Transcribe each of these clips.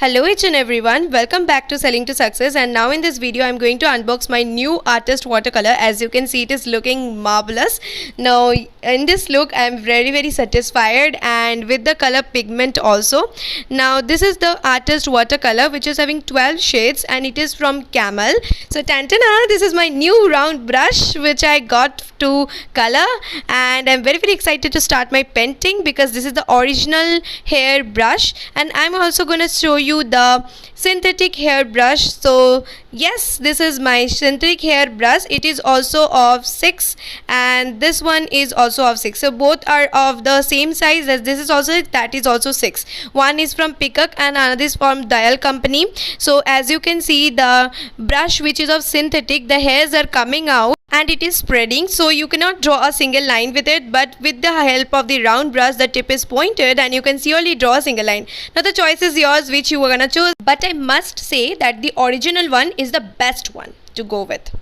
Hello each and everyone, welcome back to Selling to Success, and now in this video I'm going to unbox my new artist watercolor. As you can see, it is looking marvelous. Now in this look I'm very satisfied, and with the color pigment also. Now this is the artist watercolor which is having 12 shades and it is from Camel. So tantana, this is my new round brush which I got to color, and I'm very excited to start my painting because this is the original hair brush, and I'm also going to show you the synthetic hair brush. So yes, this is my synthetic hair brush. It is also of 6 and this one is also of 6, so both are of the same size. As this is also 6, that is also 6. One is from Peacock and another is from Dial company. So as you can see, the brush which is of synthetic, the hairs are coming out and it is spreading, so you cannot draw a single line with it, but with the help of the round brush, the tip is pointed and you can surely draw a single line. Now the choice is yours which you are gonna choose, but I must say that the original one is the best one to go with.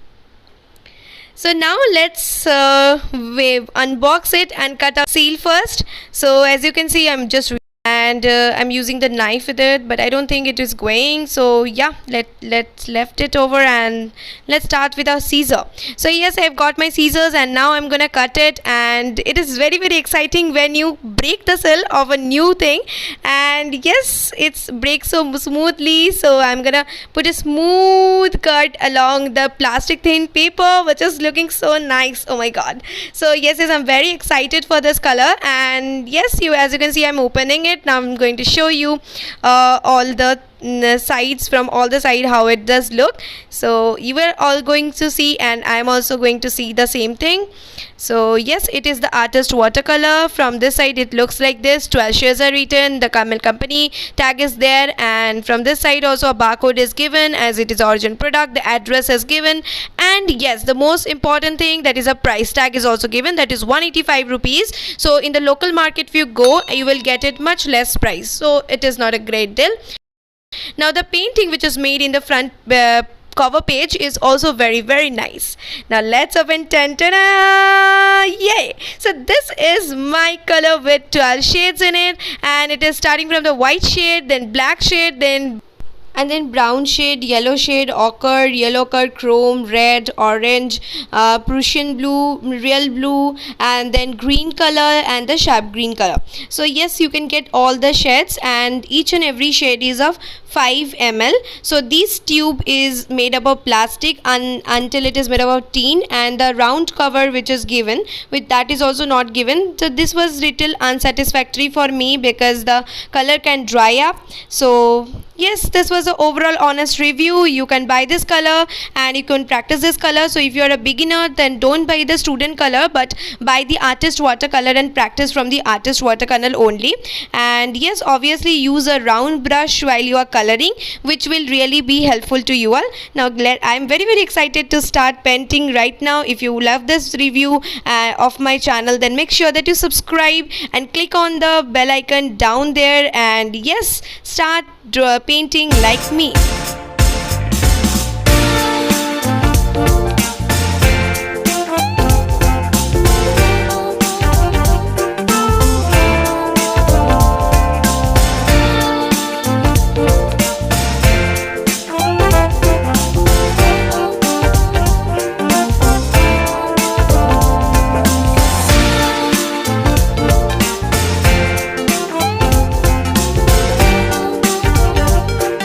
So now let's unbox it and cut a seal first. So as you can see, I'm just I'm using the knife with it, but I don't think it is going. So yeah, let's left it over and let's start with our scissor. So yes, I've got my scissors and now I'm gonna cut it, and it is very exciting when you break the seal of a new thing, and yes, it's breaks so smoothly. So I'm gonna put a smooth cut along the plastic thin paper which is looking so nice. Oh my god. So yes, I'm very excited for this color, and yes, as you can see, I'm opening it. Now I'm going to show you all the sides, from all the side, how it does look. So you are all going to see, and I'm also going to see the same thing. So yes, it is the artist watercolor. From this side it looks like this. 12 shares are written, the Camel company tag is there, and from this side also a barcode is given as it is origin product, the address is given, and yes, the most important thing, that is a price tag is also given, that is 185 rupees. So in the local market if you go, you will get it much less price, so it is not a great deal. Now the painting which is made in the front cover page is also very nice. Now let's open. Yay! So this is my color with 12 shades in it, and it is starting from the white shade, then black shade, then brown shade, yellow shade, ochre, yellow ochre, chrome, red, orange, Prussian blue, real blue, and then green color and the sharp green color. So yes, you can get all the shades, and each and every shade is of 5 ml. So this tube is made up of plastic until it is made up of tin, and the round cover which is given with that is also not given. So this was little unsatisfactory for me because the color can dry up. So yes, this was an overall honest review. You can buy this color and you can practice this color. So if you are a beginner, then don't buy the student color, but buy the artist watercolor and practice from the artist watercolor only. And yes, obviously use a round brush while you are coloring, which will really be helpful to you all. Now I'm very excited to start painting right now. If you love this review of my channel, then make sure that you subscribe and click on the bell icon down there, and yes, start painting like me.